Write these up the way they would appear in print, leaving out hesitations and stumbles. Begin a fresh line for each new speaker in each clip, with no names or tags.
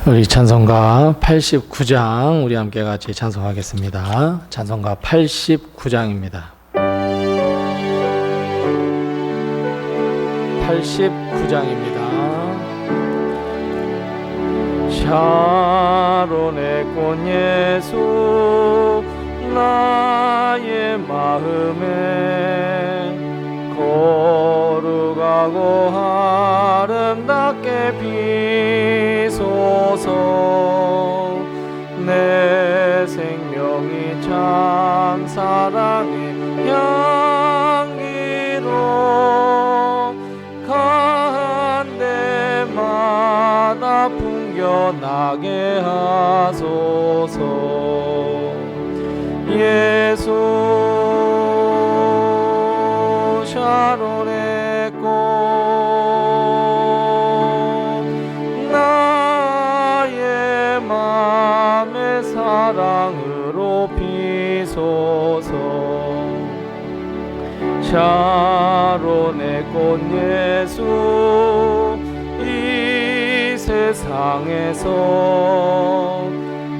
우리 찬송가 89장 우리 함께 같이 찬송하겠습니다. 찬송가 89장입니다. 89장입니다. 샤론의 꽃 예수 나의 마음에 거룩하고 아름답게 비소서. 내 생명이 참 사랑의 향기로 간 데마다 풍겨나게 하소서. 예수 샤론의 꽃 나의 맘의 사랑으로 비소서. 샤론의 꽃 예수 이 세상에서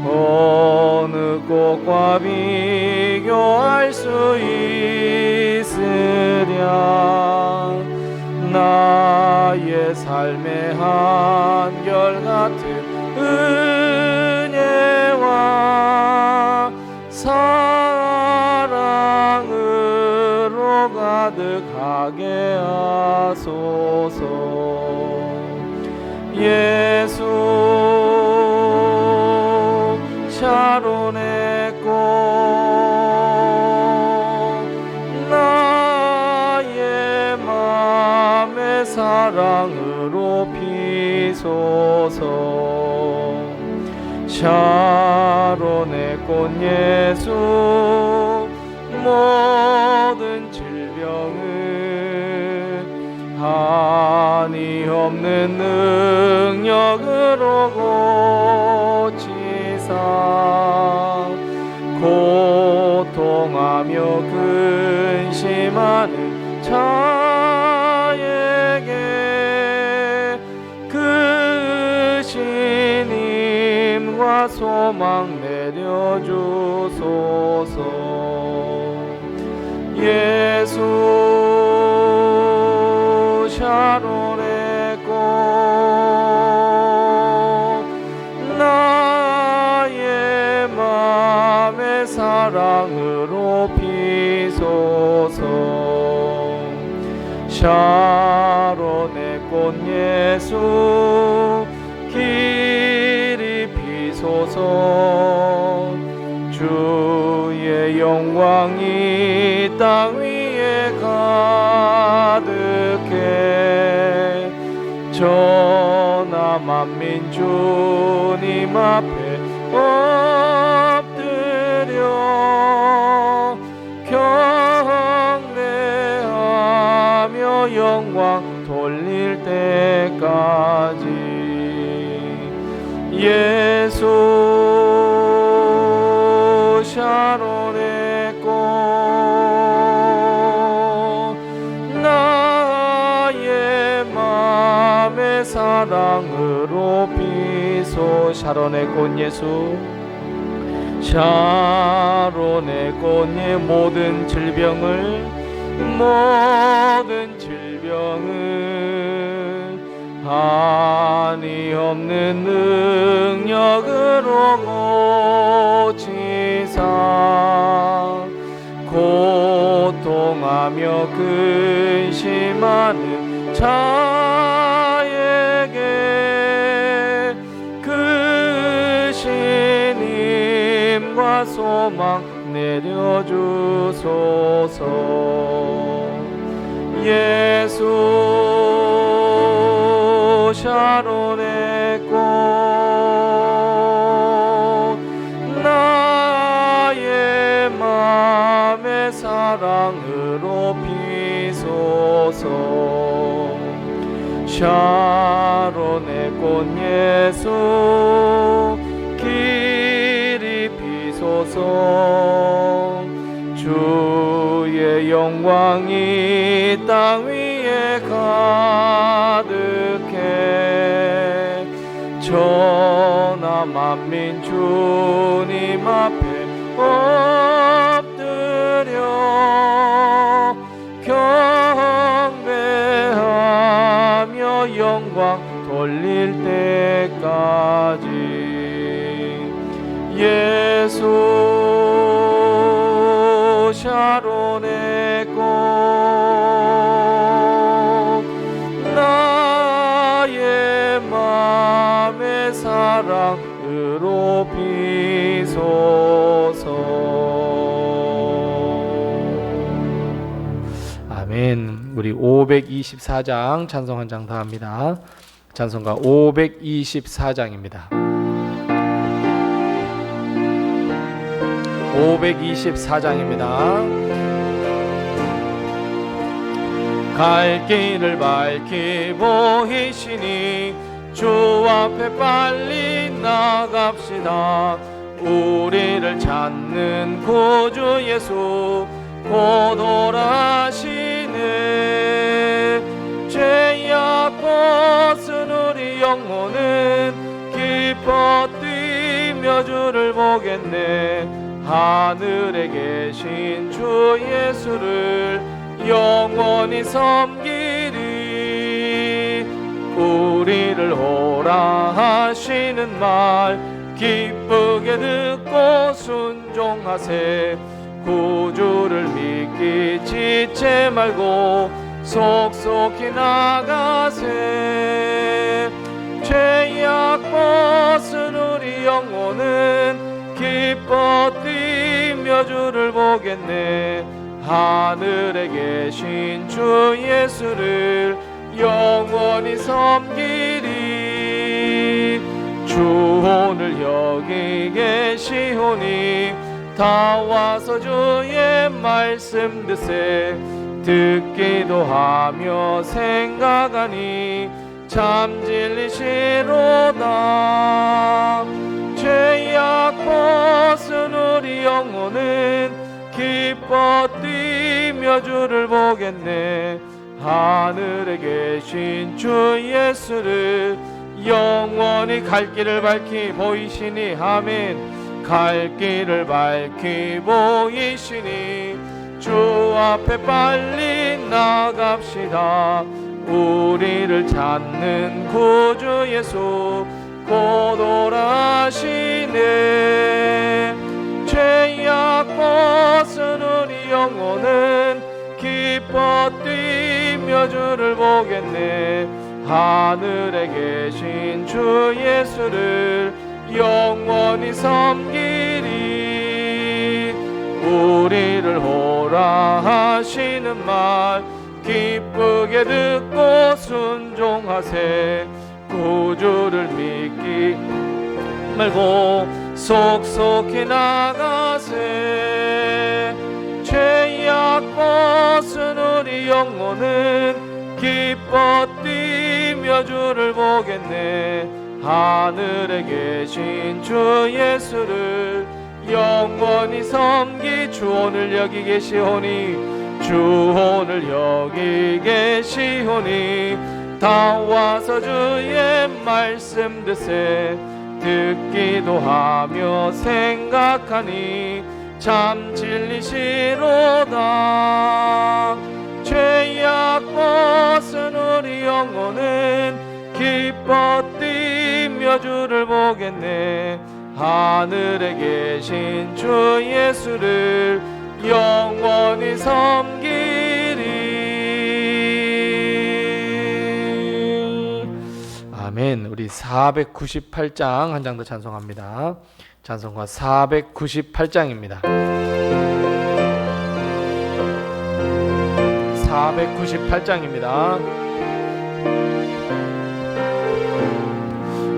어느 꽃과 비교할 수 있으랴. 나의 삶의 한결같은 은혜와 사랑으로 가득하게 하소서. 예수 샤론의 꽃 나의 맘의 사랑으로 비소서. 샤론의 꽃 예수 모든 질병을 한이 없는 능력으로 고치사 고통하며 근심하는 자에게 그 신임과 소망 내려주소서. 예수 샤론의 꽃 나의 맘의 사랑으로 비소서. 샤론의 꽃 예수 길이 비소서. 주의 영광이 땅 위에 가득해 전하 만민 주님 앞에 엎드려 경배하며 영광 돌릴 때까지. 예수 샤론의 꽃 나의 맘의 사랑으로 비소. 샤론의 꽃 예수 샤론의 꽃의 모든 질병을 한이 없는 능력으로 고치사 고통하며 근심하는 자에게 그 신임과 소망 내려주소서. 예수 샤론의 꽃 나의 맘의 사랑으로 비소서. 샤론의 꽃 예수 길이 비소서. 주의 영광이 땅 위에 가득해 천하 만민 주님 앞에 엎드려 경배하며 영광 돌릴 때까지 예수 샤론의 꽃 나의 맘의 사랑으로 비소서. 아멘. 우리 524장 찬송 한 장 더 합니다. 찬송가 524장입니다. 524장입니다. 갈 길을 밝히 보이시니 주 앞에 빨리 나갑시다. 우리를 찾는 구주 예수 곧 오라시네. 죄악 벗은 우리 영혼은 기뻐 뛰며 주를 보겠네. 하늘에 계신 주 예수를 영원히 섬기리. 우리를 오라 하시는 말 기쁘게 듣고 순종하세. 구주를 믿기 지체 말고 속속히 나가세. 죄악 벗은 우리 영혼은 기뻐 뛰며 주를 보겠네. 하늘에 계신 주 예수를 영원히 섬기리. 주 오늘 여기 계시오니 다 와서 주의 말씀 듣세. 듣기도 하며 생각하니 참 진리시로다. 죄악 벗은 우리 영혼은 기뻐 뛰며 주를 보겠네. 하늘에 계신 주 예수를 영원히 갈 길을 밝히 보이시니 아멘. 갈 길을 밝히 보이시니 주 앞에 빨리 나갑시다. 우리를 찾는 구주 예수 곧 오라시네. 죄악 벗은 우리 영혼은 기뻐 뛰며 주를 보겠네. 하늘에 계신 주 예수를 영원히 섬기리. 우리를 오라 하시는 말 기쁘게 듣고 순종하세. 구주를 믿기 말고 속속히 나가세. 죄악 벗은 우리 영혼은 기뻐 뛰며 주를 보겠네. 하늘에 계신 주 예수를 영원히 섬기. 주 오늘 여기 계시오니 주 오늘 여기 계시오니 다 와서 주의 말씀 듣세. 듣기도 하며 생각하니 참 진리시로다. 죄악 벗은 우리 영혼은 기뻐 뛰며 주를 보겠네. 하늘에 계신 주 예수를 영원히 섬기리. 아멘. 우리 498장 한 장 더 찬송합니다. 찬송가 498장입니다. 498장입니다.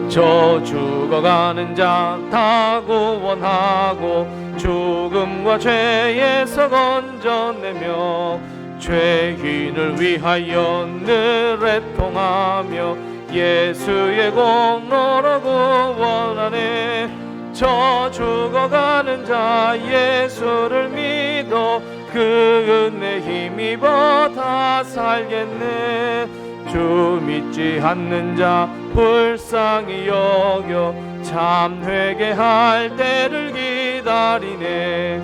저 죽어가는 자 다 구원하고 죽음과 죄에서 건져내며 죄인을 위하여 늘 애통하며 예수의 공로로 구원하네. 저 죽어가는 자 예수를 믿어 그 은혜 힘입어 다 살겠네. 주 믿지 않는 자 불쌍히 여겨 참 회개할 때를 기다리네.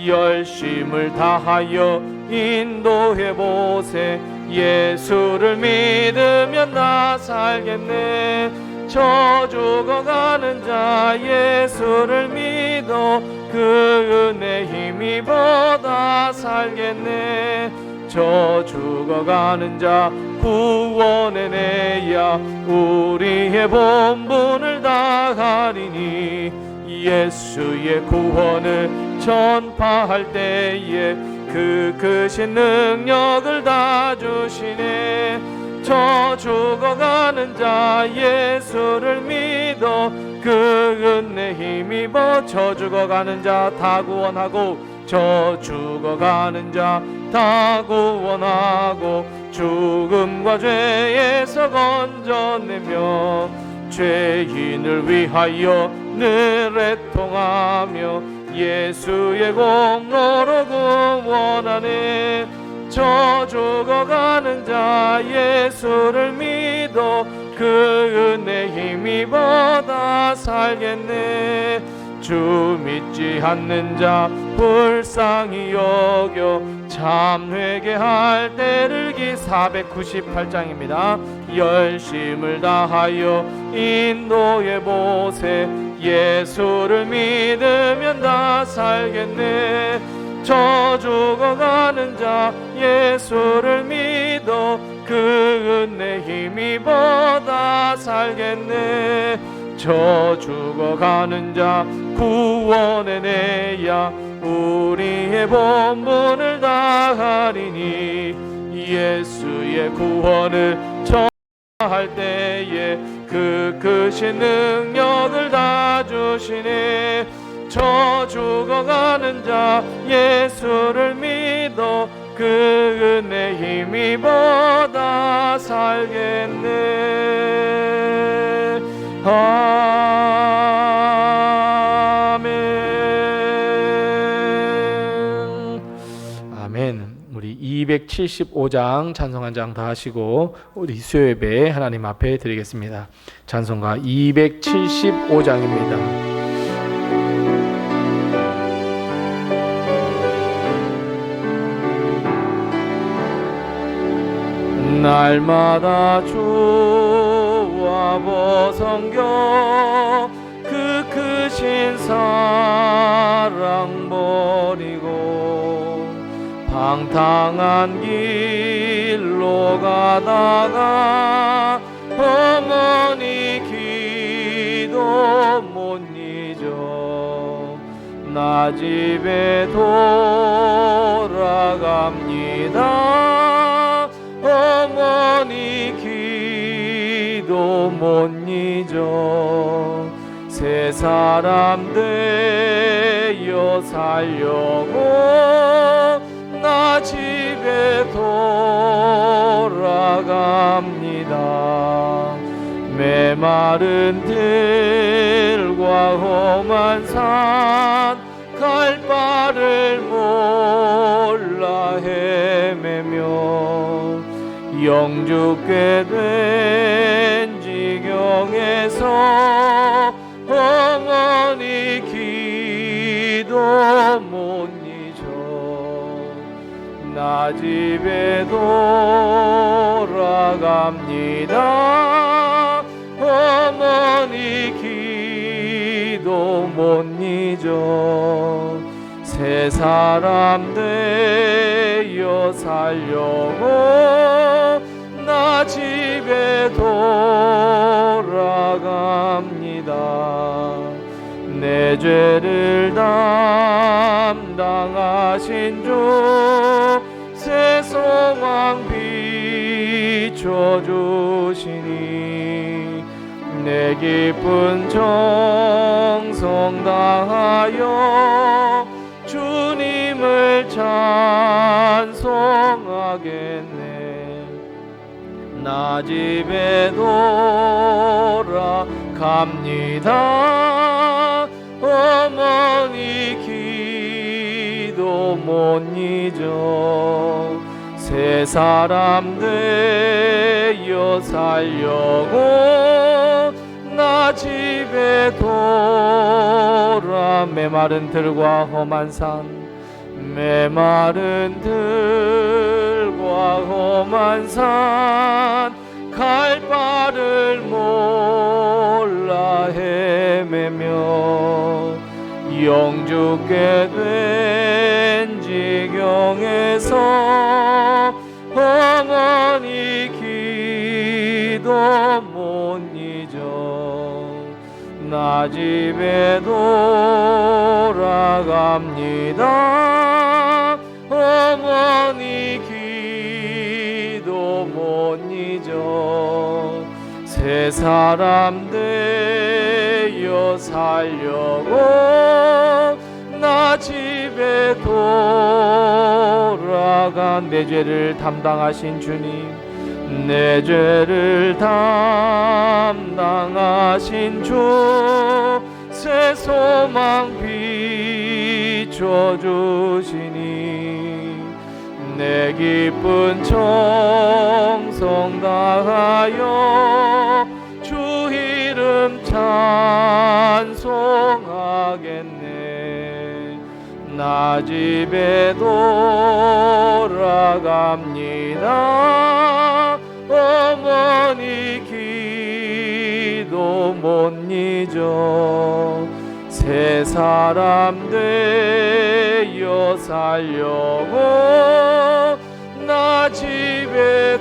열심을 다하여 인도해보세. 예수를 믿으면 나 살겠네. 저 죽어가는 자 예수를 믿어 그 은혜 힘입어 다 살겠네. 저 죽어가는 자 구원의 내야 우리의 본분을 다하리니. 예수의 구원을 전파할 때에 그 크신 능력을 다 주시네. 저 죽어가는 자 예수를 믿어 그 은혜 힘입어 저 죽어가는 자 다 구원하고 저 죽어가는 자 다 구원하고 죽음과 죄에서 건져내며 죄인을 위하여 늘 애통하며 예수의 공로로 구원하네. 저 죽어가는 자 예수를 믿어 그 은혜 힘입어 다 살겠네. 주 믿지 않는 자 불쌍히 여겨 참 회개할 때를 498장입니다. 열심을 다하여 인도해보세. 예수를 믿으면 다 살겠네. 저 죽어가는 자 예수를 믿어 그 은혜 힘입어 다 살겠네. 저 죽어가는 자 구원의 내야 우리의 본분을 다하리니. 예수의 구원을 전할 때에 그 크신 능력을 다 주시네. 저 죽어가는 자 예수를 믿어 그 은혜 힘입어 다 살겠네. 아멘. 아멘. 우리 275장 찬송 한 장 더 하시고 우리 수요예배 하나님 앞에 드리겠습니다. 찬송가 275장입니다. 날마다 주와 벗어겨 그 크신 사랑 버리고 방탕한 길로 가다가 어머니 기도 못 잊어 나 집에 돌아갑니다. 어머니 기도 못 잊어 새 사람 되어 살려고 나 집에 돌아갑니다. 메마른 들과 험한 산 갈 바를 몰라 헤매며 영죽게 된 지경에서 어머니 기도 못 잊어 나 집에 돌아갑니다. 어머니 기도 못 잊어 새 사람 되어 살려고 나 집에 돌아갑니다. 내 죄를 담당하신 주 새 소망 비춰주시니 내 기쁜 정성 다하여 주님을 찬송하겠네. 나 집에 돌아갑니다. 어머니 기도 못 잊어 새 사람 되어 살려고 나 집에 돌아. 메마른 들과 험한 산, 메마른 들과 험한 산, 갈 바를 몰라 헤매며 영죽게 된 지경에서 어머니 기도 못 잊어 나 집에 돌아갑니다. 어머니 기도 못 잊어 새 사람 되어 살려고 나 집에 돌아간 내 죄를 담당하신 주님, 내 죄를 담당하신 주, 새 소망 비춰주시니 내 기쁜 청성 다하여 주 이름 찬송하겠네. 나 집에 돌아갑니다. 어머니 기도 못 잊어 새 사람 되어 살려고 나 집에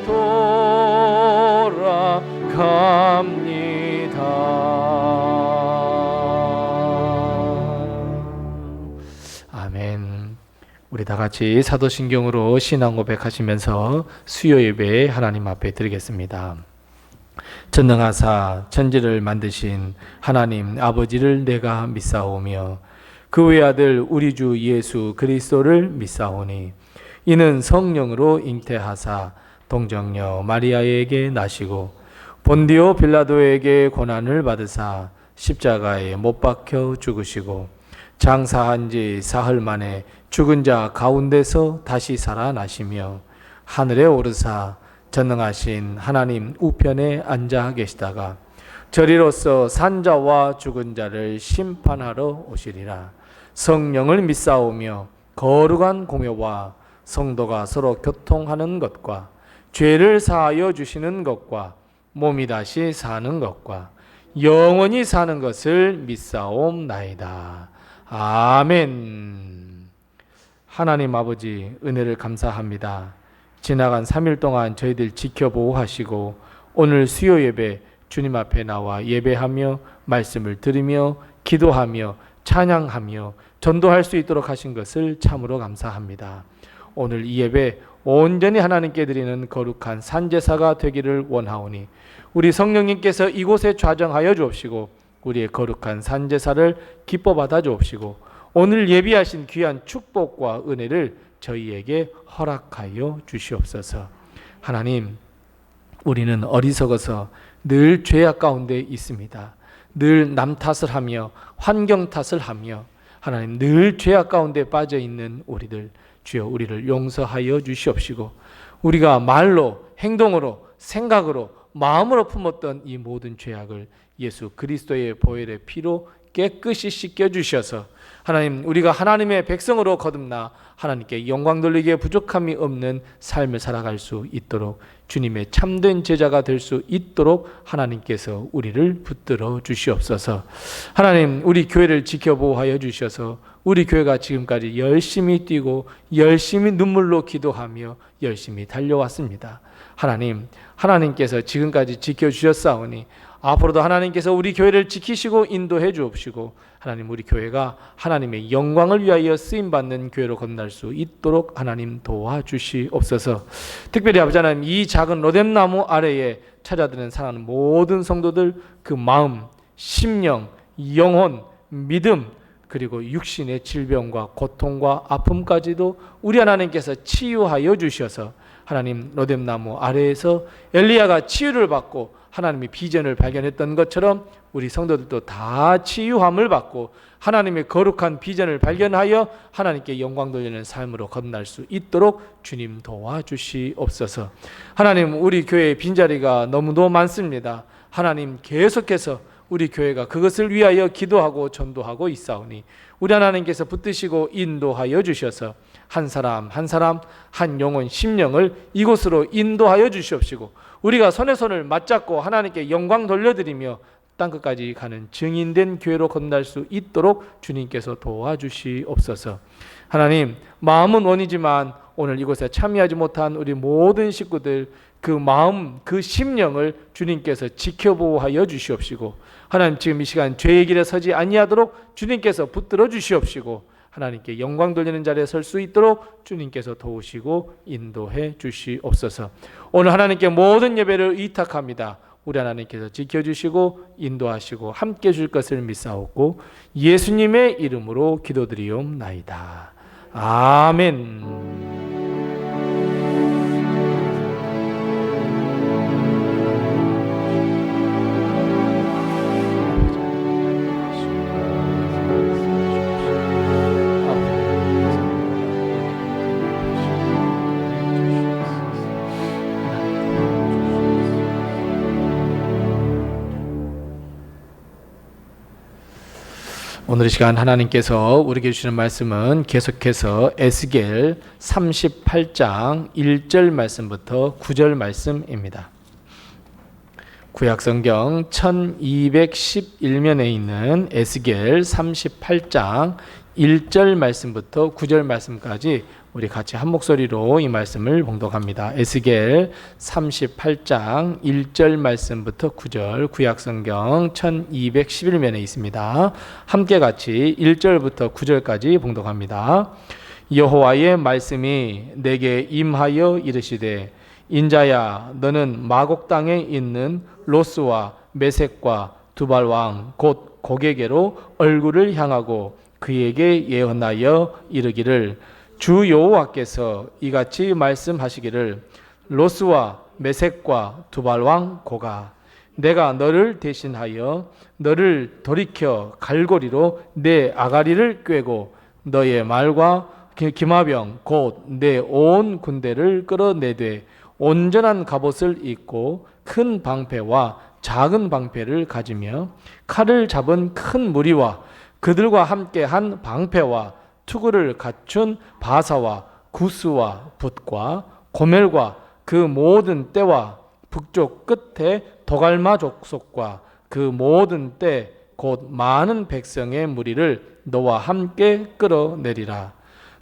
돌아갑니다. 아멘. 우리 다 같이 사도신경으로 신앙 고백하시면서 수요 예배 하나님 앞에 드리겠습니다. 전능하사 천지를 만드신 하나님 아버지를 내가 믿사오며 그 외아들 우리 주 예수 그리스도를 믿사오니 이는 성령으로 잉태하사 동정녀 마리아에게 나시고 본디오 빌라도에게 고난을 받으사 십자가에 못 박혀 죽으시고 장사한 지 사흘 만에 죽은 자 가운데서 다시 살아나시며 하늘에 오르사 전능하신 하나님 우편에 앉아 계시다가 저리로서 산자와 죽은 자를 심판하러 오시리라. 성령을 믿사오며 거룩한 공효와 성도가 서로 교통하는 것과 죄를 사하여 주시는 것과 몸이 다시 사는 것과 영원히 사는 것을 믿사옵나이다. 아멘. 하나님 아버지 은혜를 감사합니다. 지나간 3일 동안 저희들 지켜보호하시고 오늘 수요 예배 주님 앞에 나와 예배하며 말씀을 들으며 기도하며 찬양하며 전도할 수 있도록 하신 것을 참으로 감사합니다. 오늘 이 예배 온전히 하나님께 드리는 거룩한 산제사가 되기를 원하오니 우리 성령님께서 이곳에 좌정하여 주옵시고 우리의 거룩한 산제사를 기뻐 받아 주옵시고 오늘 예비하신 귀한 축복과 은혜를 저희에게 허락하여 주시옵소서. 하나님, 우리는 어리석어서 늘 죄악 가운데 있습니다. 늘 남 탓을 하며 환경 탓을 하며 하나님 늘 죄악 가운데 빠져 있는 우리들, 주여 우리를 용서하여 주시옵시고 우리가 말로 행동으로 생각으로 마음으로 품었던 이 모든 죄악을 예수 그리스도의 보혈의 피로 깨끗이 씻겨 주셔서 하나님 우리가 하나님의 백성으로 거듭나 하나님께 영광 돌리기에 부족함이 없는 삶을 살아갈 수 있도록 주님의 참된 제자가 될 수 있도록 하나님께서 우리를 붙들어 주시옵소서. 하나님 우리 교회를 지켜보호하여 주셔서 우리 교회가 지금까지 열심히 뛰고 열심히 눈물로 기도하며 열심히 달려왔습니다. 하나님께서 지금까지 지켜주셨사오니 앞으로도 하나님께서 우리 교회를 지키시고 인도해 주옵시고 하나님 우리 교회가 하나님의 영광을 위하여 쓰임받는 교회로 건너갈 수 있도록 하나님 도와주시옵소서. 특별히 아버지 하나님 이 작은 로뎀나무 아래에 찾아드는 사랑하는 모든 성도들 그 마음, 심령, 영혼, 믿음 그리고 육신의 질병과 고통과 아픔까지도 우리 하나님께서 치유하여 주셔서 하나님 로뎀나무 아래에서 엘리야가 치유를 받고 하나님의 비전을 발견했던 것처럼 우리 성도들도 다 치유함을 받고 하나님의 거룩한 비전을 발견하여 하나님께 영광 돌리는 삶으로 건너갈 수 있도록 주님 도와주시옵소서. 하나님, 우리 교회의 빈자리가 너무도 많습니다. 하나님, 계속해서 우리 교회가 그것을 위하여 기도하고 전도하고 있사오니 우리 하나님께서 붙드시고 인도하여 주셔서 한 사람 한 사람 한 영혼 심령을 이곳으로 인도하여 주시옵시고 우리가 손에 손을 맞잡고 하나님께 영광 돌려드리며 땅끝까지 가는 증인된 교회로 건너갈 수 있도록 주님께서 도와주시옵소서. 하나님, 마음은 원이지만 오늘 이곳에 참여하지 못한 우리 모든 식구들 그 마음, 그 심령을 주님께서 지켜보호하여 주시옵시고 하나님, 지금 이 시간 죄의 길에 서지 아니하도록 주님께서 붙들어 주시옵시고 하나님께 영광 돌리는 자리에 설 수 있도록 주님께서 도우시고 인도해 주시옵소서. 오늘 하나님께 모든 예배를 의탁합니다. 우리 하나님께서 지켜주시고 인도하시고 함께 줄 것을 믿사옵고 예수님의 이름으로 기도드리옵나이다. 아멘. 오늘 이 시간 하나님께서 우리에게 주시는 말씀은 계속해서 에스겔 38장 1절 말씀부터 9절 말씀입니다. 구약성경 1211면에 있는 에스겔 38장 1절 말씀부터 9절 말씀까지 우리 같이 한 목소리로 이 말씀을 봉독합니다. 에스겔 38장 1절 말씀부터 9절 구약성경 1211면에 있습니다. 함께 같이 1절부터 9절까지 봉독합니다. 여호와의 말씀이 내게 임하여 이르시되 인자야 너는 마곡 땅에 있는 로스와 메섹과 두발왕 곧 고게게로 얼굴을 향하고 그에게 예언하여 이르기를 주 여호와께서 이같이 말씀하시기를 로스와 메섹과 두발왕 고가 내가 너를 대신하여 너를 돌이켜 갈고리로 내 아가리를 꿰고 너의 말과 기마병 곧 내 온 군대를 끌어내되 온전한 갑옷을 입고 큰 방패와 작은 방패를 가지며 칼을 잡은 큰 무리와 그들과 함께한 방패와 투구를 갖춘 바사와 구스와 붓과 고멜과 그 모든 떼와 북쪽 끝에 도갈마 족속과 그 모든 떼 곧 많은 백성의 무리를 너와 함께 끌어내리라.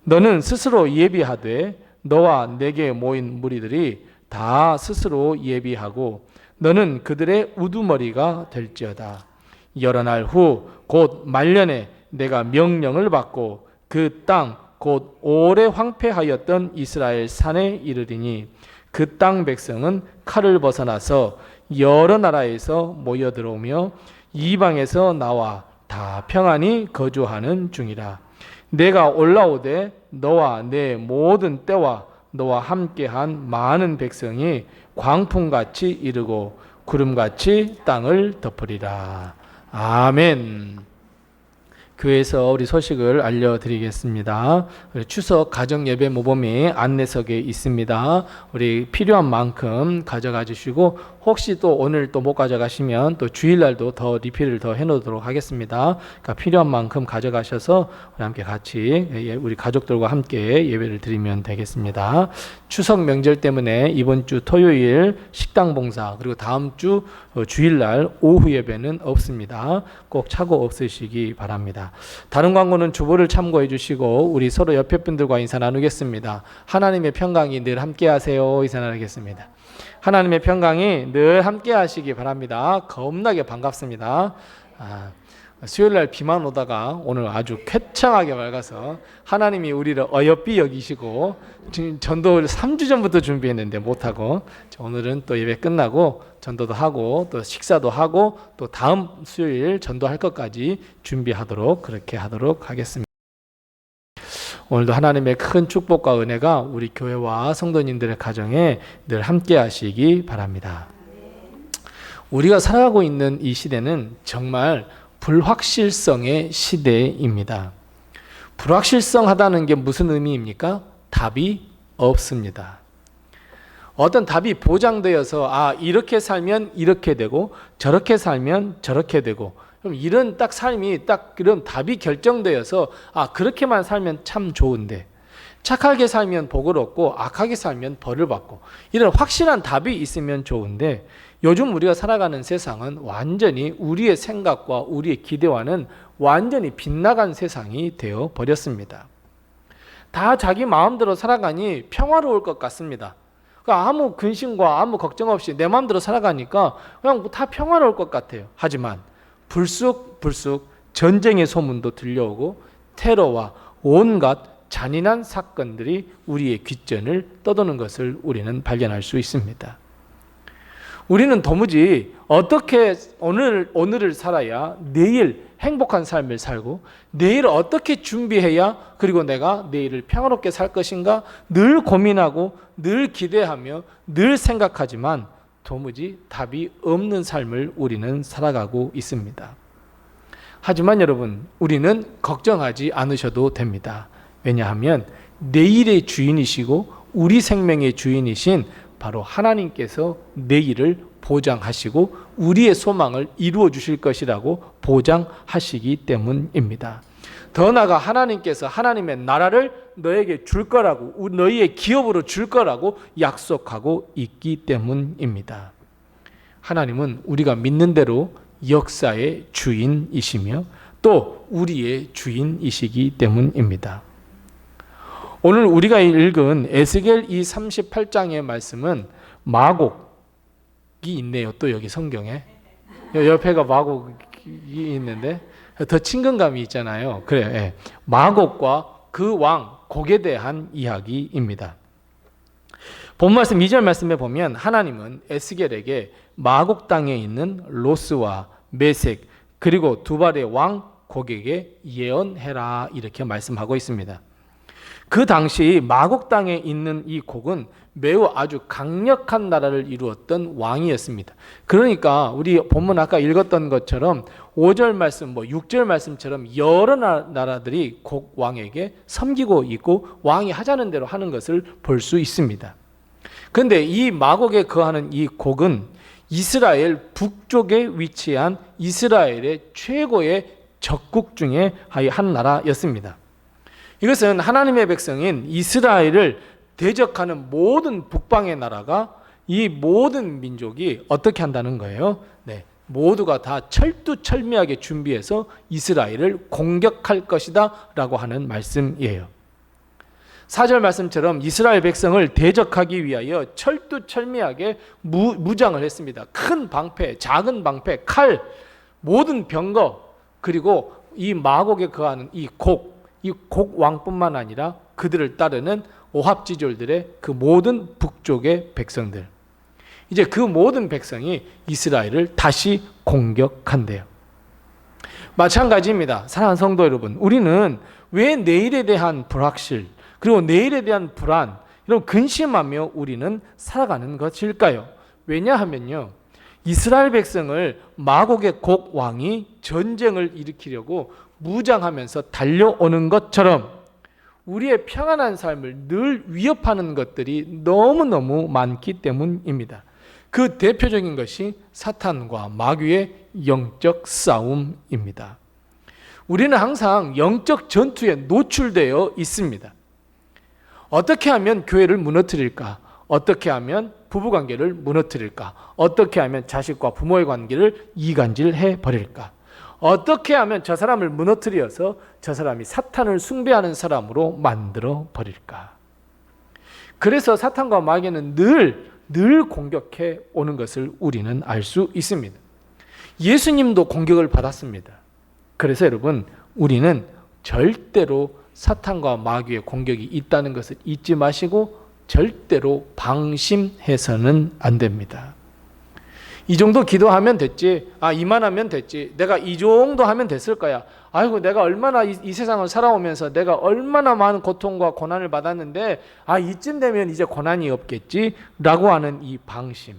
너는 스스로 예비하되 너와 내게 모인 무리들이 다 스스로 예비하고 너는 그들의 우두머리가 될지어다. 여러 날 후 곧 말년에 내가 명령을 받고 그 땅 곧 오래 황폐하였던 이스라엘 산에 이르리니 그 땅 백성은 칼을 벗어나서 여러 나라에서 모여 들어오며 이방에서 나와 다 평안히 거주하는 중이라. 내가 올라오되 너와 내 모든 때와 너와 함께한 많은 백성이 광풍같이 이르고 구름같이 땅을 덮으리라. 아멘. 교회에서 우리 소식을 알려드리겠습니다. 우리 추석 가정예배 모범이 안내석에 있습니다. 우리 필요한 만큼 가져가 주시고 혹시 또 오늘 또 못 가져가시면 또 주일날도 더 리필을 더 해놓도록 하겠습니다. 그러니까 필요한 만큼 가져가셔서 우리 함께 같이 우리 가족들과 함께 예배를 드리면 되겠습니다. 추석 명절 때문에 이번 주 토요일 식당 봉사 그리고 다음 주 주일날 오후 예배는 없습니다. 꼭 착오 없으시기 바랍니다. 다른 광고는 주보를 참고해 주시고 우리 서로 옆에 분들과 인사 나누겠습니다. 하나님의 평강이 늘 함께 하세요. 인사 나누겠습니다. 하나님의 평강이 늘 함께 하시기 바랍니다. 겁나게 반갑습니다. 수요일날 비만 오다가 오늘 아주 쾌청하게 맑아서 하나님이 우리를 어여삐 여기시고 전도를 3주 전부터 준비했는데 못하고 오늘은 또 예배 끝나고 전도도 하고 또 식사도 하고 또 다음 수요일 전도할 것까지 준비하도록 그렇게 하도록 하겠습니다. 오늘도 하나님의 큰 축복과 은혜가 우리 교회와 성도님들의 가정에 늘 함께 하시기 바랍니다. 우리가 살아가고 있는 이 시대는 정말 불확실성의 시대입니다. 불확실성하다는 게 무슨 의미입니까? 답이 없습니다. 어떤 답이 보장되어서 이렇게 살면 이렇게 되고 저렇게 살면 저렇게 되고, 그럼 이런 딱 삶이 딱 그런 답이 결정되어서 그렇게만 살면 참 좋은데, 착하게 살면 복을 얻고 악하게 살면 벌을 받고, 이런 확실한 답이 있으면 좋은데, 요즘 우리가 살아가는 세상은 완전히 우리의 생각과 우리의 기대와는 완전히 빗나간 세상이 되어 버렸습니다. 다 자기 마음대로 살아가니 평화로울 것 같습니다. 그러니까 아무 근심과 아무 걱정 없이 내 마음대로 살아가니까 그냥 다 평화로울 것 같아요. 하지만 불쑥 전쟁의 소문도 들려오고 테러와 온갖 잔인한 사건들이 우리의 귓전을 떠도는 것을 우리는 발견할 수 있습니다. 우리는 도무지 어떻게 오늘을 살아야 내일 행복한 삶을 살고, 내일을 어떻게 준비해야 그리고 내가 내일을 평화롭게 살 것인가 늘 고민하고 늘 기대하며 늘 생각하지만 도무지 답이 없는 삶을 우리는 살아가고 있습니다. 하지만 여러분, 우리는 걱정하지 않으셔도 됩니다. 왜냐하면 내일의 주인이시고 우리 생명의 주인이신 바로 하나님께서 내일을 보장하시고 우리의 소망을 이루어 주실 것이라고 보장하시기 때문입니다. 더 나아가 하나님께서 하나님의 나라를 너에게 줄 거라고, 너희의 기업으로 줄 거라고 약속하고 있기 때문입니다. 하나님은 우리가 믿는 대로 역사의 주인이시며 또 우리의 주인이시기 때문입니다. 오늘 우리가 읽은 에스겔 이 38장의 말씀은 마곡이 있네요. 또 여기 성경에 옆에가 마곡이 있는데 더 친근감이 있잖아요. 그래요. 예. 마곡과 그 왕 곡에 대한 이야기입니다. 본 말씀 2절 말씀에 보면 하나님은 에스겔에게 마곡 땅에 있는 로스와 메색 그리고 두발의 왕 곡에게 예언해라 이렇게 말씀하고 있습니다. 그 당시 마곡 땅에 있는 이 곡은 매우 아주 강력한 나라를 이루었던 왕이었습니다. 그러니까 우리 본문 아까 읽었던 것처럼 5절 말씀, 6절 말씀처럼 여러 나라들이 곡 왕에게 섬기고 있고 왕이 하자는 대로 하는 것을 볼 수 있습니다. 그런데 이 마곡에 거하는 이 곡은 이스라엘 북쪽에 위치한 이스라엘의 최고의 적국 중에 한 나라였습니다. 이것은 하나님의 백성인 이스라엘을 대적하는 모든 북방의 나라가 이 모든 민족이 어떻게 한다는 거예요? 네, 모두가 다 철두철미하게 준비해서 이스라엘을 공격할 것이다 라고 하는 말씀이에요. 4절 말씀처럼 이스라엘 백성을 대적하기 위하여 철두철미하게 무장을 했습니다. 큰 방패, 작은 방패, 칼, 모든 병거, 그리고 이 마곡에 거하는 이 곡 왕뿐만 아니라 그들을 따르는 오합지졸들의 그 모든 북쪽의 백성들, 이제 그 모든 백성이 이스라엘을 다시 공격한대요. 마찬가지입니다. 사랑하는 성도 여러분, 우리는 왜 내일에 대한 불확실 그리고 내일에 대한 불안 이런 근심하며 우리는 살아가는 것일까요? 왜냐하면요, 이스라엘 백성을 마곡의 곡 왕이 전쟁을 일으키려고 무장하면서 달려오는 것처럼 우리의 평안한 삶을 늘 위협하는 것들이 너무너무 많기 때문입니다. 그 대표적인 것이 사탄과 마귀의 영적 싸움입니다. 우리는 항상 영적 전투에 노출되어 있습니다. 어떻게 하면 교회를 무너뜨릴까? 어떻게 하면 부부관계를 무너뜨릴까? 어떻게 하면 자식과 부모의 관계를 이간질해 버릴까? 어떻게 하면 저 사람을 무너뜨려서 저 사람이 사탄을 숭배하는 사람으로 만들어 버릴까? 그래서 사탄과 마귀는 늘 공격해 오는 것을 우리는 알 수 있습니다. 예수님도 공격을 받았습니다. 그래서 여러분, 우리는 절대로 사탄과 마귀의 공격이 있다는 것을 잊지 마시고 절대로 방심해서는 안 됩니다. 이 정도 기도하면 됐지, 이만하면 됐지, 내가 이 정도 하면 됐을 거야, 아이고 내가 얼마나 이 세상을 살아오면서 내가 얼마나 많은 고통과 고난을 받았는데 이쯤 되면 이제 고난이 없겠지 라고 하는 이 방심,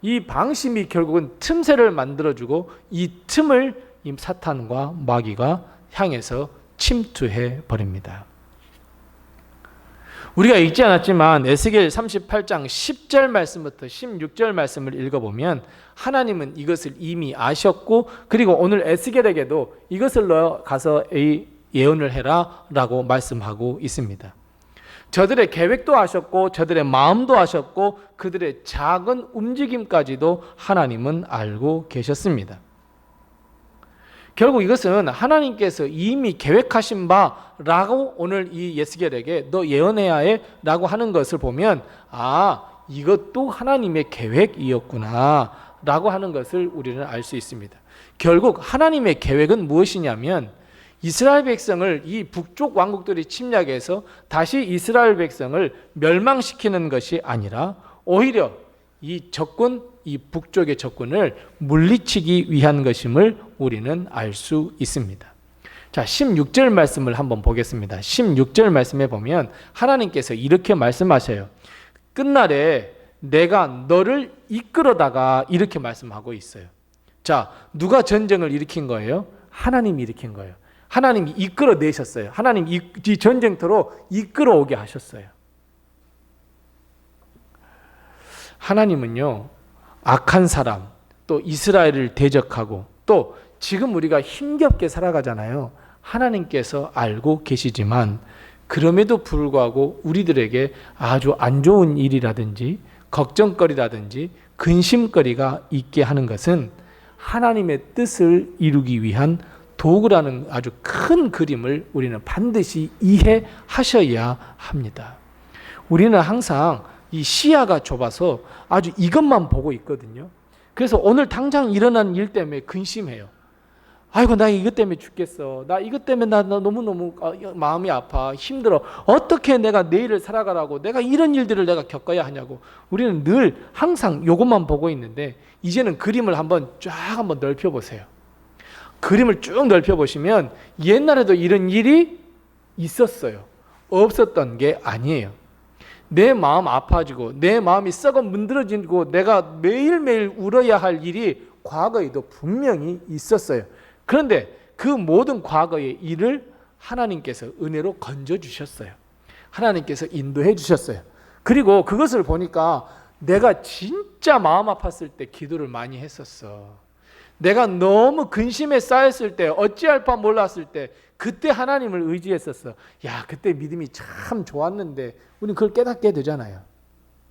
이 방심이 결국은 틈새를 만들어주고 이 틈을 이 사탄과 마귀가 향해서 침투해 버립니다. 우리가 읽지 않았지만 에스겔 38장 10절 말씀부터 16절 말씀을 읽어보면 하나님은 이것을 이미 아셨고, 그리고 오늘 에스겔에게도 이것을 너 가서 예언을 해라 라고 말씀하고 있습니다. 저들의 계획도 아셨고 저들의 마음도 아셨고 그들의 작은 움직임까지도 하나님은 알고 계셨습니다. 결국 이것은 하나님께서 이미 계획하신 바라고 오늘 이 에스겔에게 너 예언해야 해 라고 하는 것을 보면, 이것도 하나님의 계획이었구나 라고 하는 것을 우리는 알 수 있습니다. 결국 하나님의 계획은 무엇이냐면 이스라엘 백성을 이 북쪽 왕국들이 침략해서 다시 이스라엘 백성을 멸망시키는 것이 아니라 오히려 이 적군, 이 북쪽의 적군을 물리치기 위한 것임을 우리는 알 수 있습니다. 자, 16절 말씀을 한번 보겠습니다. 16절 말씀에 보면 하나님께서 이렇게 말씀하셔요. 끝날에 내가 너를 이끌어다가 이렇게 말씀하고 있어요. 자, 누가 전쟁을 일으킨 거예요? 하나님이 일으킨 거예요. 하나님이 이끌어내셨어요. 하나님이 이 전쟁터로 이끌어오게 하셨어요. 하나님은요, 악한 사람, 또 이스라엘을 대적하고 또 지금 우리가 힘겹게 살아가잖아요. 하나님께서 알고 계시지만 그럼에도 불구하고 우리들에게 아주 안 좋은 일이라든지 걱정거리라든지 근심거리가 있게 하는 것은 하나님의 뜻을 이루기 위한 도구라는 아주 큰 그림을 우리는 반드시 이해하셔야 합니다. 우리는 항상 이 시야가 좁아서 아주 이것만 보고 있거든요. 그래서 오늘 당장 일어난 일 때문에 근심해요. 아이고, 나 이것 때문에 죽겠어. 나 이것 때문에 나 너무너무 마음이 아파. 힘들어. 어떻게 내가 내일을 살아가라고 내가 이런 일들을 내가 겪어야 하냐고. 우리는 늘 항상 이것만 보고 있는데 이제는 그림을 한번 넓혀보세요. 그림을 쭉 넓혀보시면 옛날에도 이런 일이 있었어요. 없었던 게 아니에요. 내 마음 아파지고 내 마음이 썩어 문드러지고 내가 매일매일 울어야 할 일이 과거에도 분명히 있었어요. 그런데 그 모든 과거의 일을 하나님께서 은혜로 건져주셨어요. 하나님께서 인도해 주셨어요. 그리고 그것을 보니까 내가 진짜 마음 아팠을 때 기도를 많이 했었어. 내가 너무 근심에 쌓였을 때, 어찌할 바 몰랐을 때 그때 하나님을 의지했었어. 야, 그때 믿음이 참 좋았는데 우리는 그걸 깨닫게 되잖아요.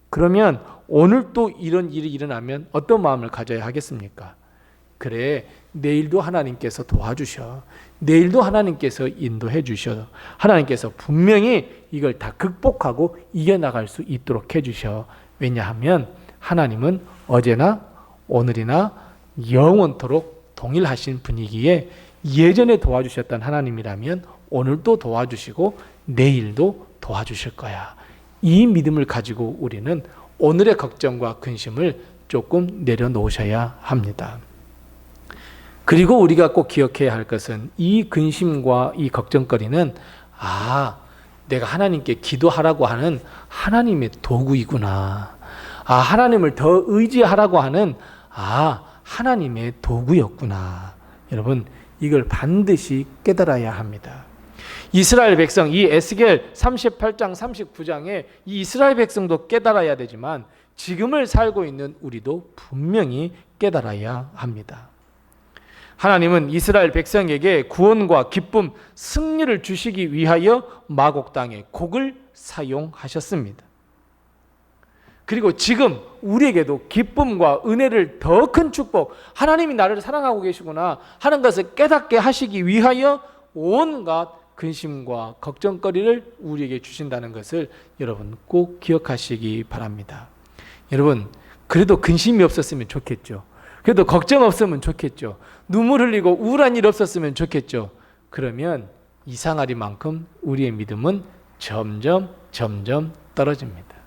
그러면 오늘 또 이런 일이 일어나면 어떤 마음을 가져야 하겠습니까? 그래, 내일도 하나님께서 도와주셔. 내일도 하나님께서 인도해 주셔. 하나님께서 분명히 이걸 다 극복하고 이겨나갈 수 있도록 해주셔. 왜냐하면 하나님은 어제나 오늘이나 영원토록 동일하신 분이기에 예전에 도와주셨던 하나님이라면 오늘도 도와주시고 내일도 도와주실 거야. 이 믿음을 가지고 우리는 오늘의 걱정과 근심을 조금 내려놓으셔야 합니다. 그리고 우리가 꼭 기억해야 할 것은 이 근심과 이 걱정거리는 내가 하나님께 기도하라고 하는 하나님의 도구이구나. 하나님을 더 의지하라고 하는 하나님의 도구였구나. 여러분, 이걸 반드시 깨달아야 합니다. 이스라엘 백성, 이 에스겔 38장 39장에 이 이스라엘 백성도 깨달아야 되지만 지금을 살고 있는 우리도 분명히 깨달아야 합니다. 하나님은 이스라엘 백성에게 구원과 기쁨, 승리를 주시기 위하여 마곡 땅의 곡을 사용하셨습니다. 그리고 지금 우리에게도 기쁨과 은혜를 더 큰 축복, 하나님이 나를 사랑하고 계시구나 하는 것을 깨닫게 하시기 위하여 온갖 근심과 걱정거리를 우리에게 주신다는 것을 여러분 꼭 기억하시기 바랍니다. 여러분, 그래도 근심이 없었으면 좋겠죠. 그래도 걱정 없으면 좋겠죠. 눈물 흘리고 우울한 일 없었으면 좋겠죠. 그러면 이상하리만큼 우리의 믿음은 점점 떨어집니다.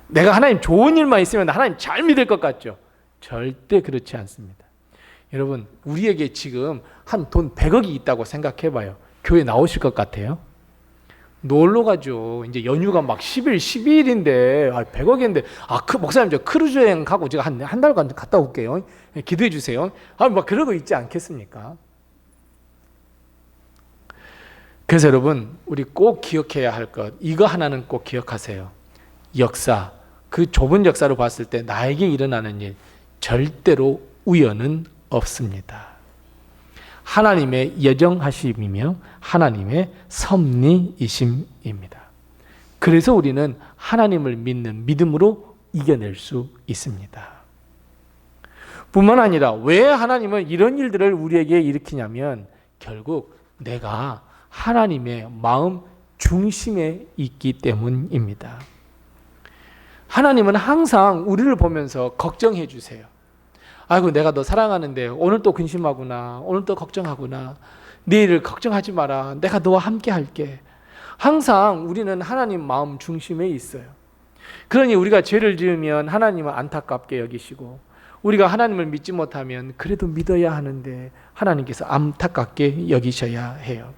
내가 하나님 좋은 일만 있으면 하나님 잘 믿을 것 같죠? 절대 그렇지 않습니다. 여러분, 우리에게 지금 한 돈 100억이 있다고 생각해봐요. 교회 나오실 것 같아요? 놀러 가죠. 이제 연휴가 막 10일, 12일인데, 100억인데, 목사님, 저 크루즈 여행 가고 제가 한 달간 갔다 올게요. 기도해 주세요. 막 그러고 있지 않겠습니까? 그래서 여러분, 우리 꼭 기억해야 할 것, 이거 하나는 꼭 기억하세요. 역사, 그 좁은 역사로 봤을 때 나에게 일어나는 일, 절대로 우연은 없습니다. 하나님의 예정하심이며 하나님의 섭리이심입니다. 그래서 우리는 하나님을 믿는 믿음으로 이겨낼 수 있습니다. 뿐만 아니라 왜 하나님은 이런 일들을 우리에게 일으키냐면 결국 내가 하나님의 마음 중심에 있기 때문입니다. 하나님은 항상 우리를 보면서 걱정해 주세요. 아이고, 내가 너 사랑하는데 오늘 또 근심하구나, 오늘 또 걱정하구나, 내일을 걱정하지 마라, 내가 너와 함께 할게. 항상 우리는 하나님 마음 중심에 있어요. 그러니 우리가 죄를 지으면 하나님은 안타깝게 여기시고, 우리가 하나님을 믿지 못하면 그래도 믿어야 하는데 하나님께서 안타깝게 여기셔야 해요.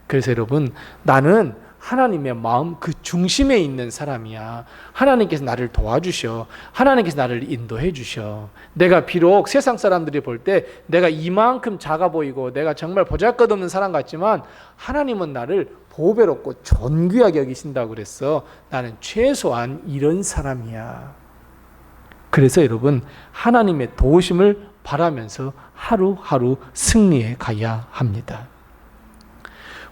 그래서 여러분, 나는 하나님의 마음 그 중심에 있는 사람이야. 하나님께서 나를 도와주셔. 하나님께서 나를 인도해 주셔. 내가 비록 세상 사람들이 볼 때 내가 이만큼 작아 보이고 내가 정말 보잘것없는 사람 같지만 하나님은 나를 보배롭고 존귀하게 여기신다고 그랬어. 나는 최소한 이런 사람이야. 그래서 여러분, 하나님의 도우심을 바라면서 하루하루 승리해 가야 합니다.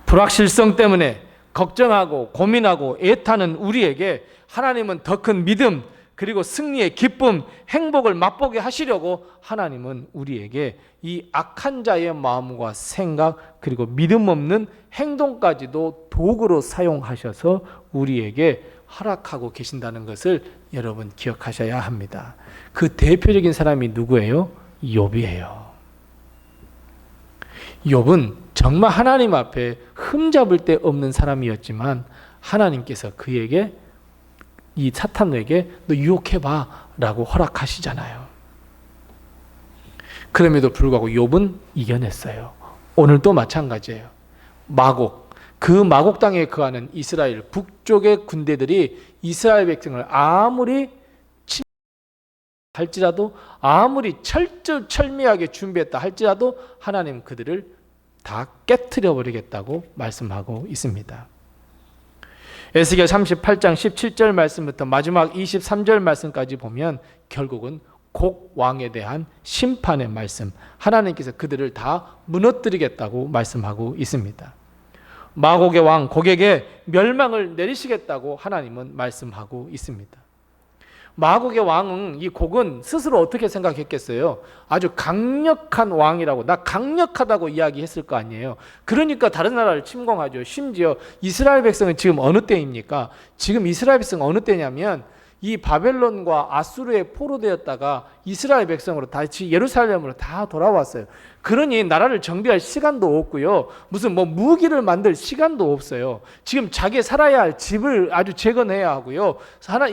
불확실성 때문에 걱정하고 고민하고 애타는 우리에게 하나님은 더 큰 믿음, 그리고 승리의 기쁨, 행복을 맛보게 하시려고 하나님은 우리에게 이 악한 자의 마음과 생각, 그리고 믿음 없는 행동까지도 도구로 사용하셔서 우리에게 허락하고 계신다는 것을 여러분 기억하셔야 합니다. 그 대표적인 사람이 누구예요? 욥이에요. 욥은 정말 하나님 앞에 흠잡을 데 없는 사람이었지만 하나님께서 그에게, 이 사탄에게 너 유혹해봐 라고 허락하시잖아요. 그럼에도 불구하고 욥은 이겨냈어요. 오늘도 마찬가지예요. 마곡, 그 마곡 땅에 거하는 이스라엘 북쪽의 군대들이 이스라엘 백성을 아무리 할지라도, 아무리 철저철미하게 준비했다 할지라도 하나님 그들을 다 깨트려 버리겠다고 말씀하고 있습니다. 에스겔 38장 17절 말씀부터 마지막 23절 말씀까지 보면 결국은 곡 왕에 대한 심판의 말씀, 하나님께서 그들을 다 무너뜨리겠다고 말씀하고 있습니다. 마곡의 왕 곡에게 멸망을 내리시겠다고 하나님은 말씀하고 있습니다. 마곡의 왕은, 이 곡은 스스로 어떻게 생각했겠어요? 아주 강력한 왕이라고, 나 강력하다고 이야기했을 거 아니에요. 그러니까 다른 나라를 침공하죠. 심지어 이스라엘 백성은 지금 어느 때입니까? 지금 이스라엘 백성은 어느 때냐면 이 바벨론과 아수르에 포로되었다가 이스라엘 백성으로 다시 예루살렘으로 다 돌아왔어요. 그러니 나라를 정비할 시간도 없고요. 무슨 무기를 만들 시간도 없어요. 지금 자기 살아야 할 집을 아주 재건해야 하고요.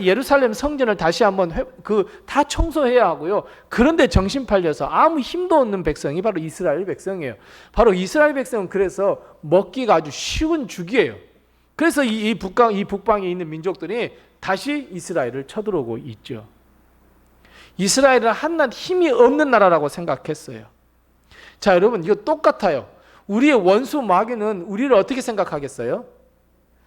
예루살렘 성전을 다시 한번 다 청소해야 하고요. 그런데 정신 팔려서 아무 힘도 없는 백성이 바로 이스라엘 백성이에요. 바로 이스라엘 백성은 그래서 먹기가 아주 쉬운 죽이에요. 그래서 이 북방에 있는 민족들이 다시 이스라엘을 쳐들어오고 있죠. 이스라엘은 한낱 힘이 없는 나라라고 생각했어요. 자, 여러분, 이거 똑같아요. 우리의 원수 마귀는 우리를 어떻게 생각하겠어요?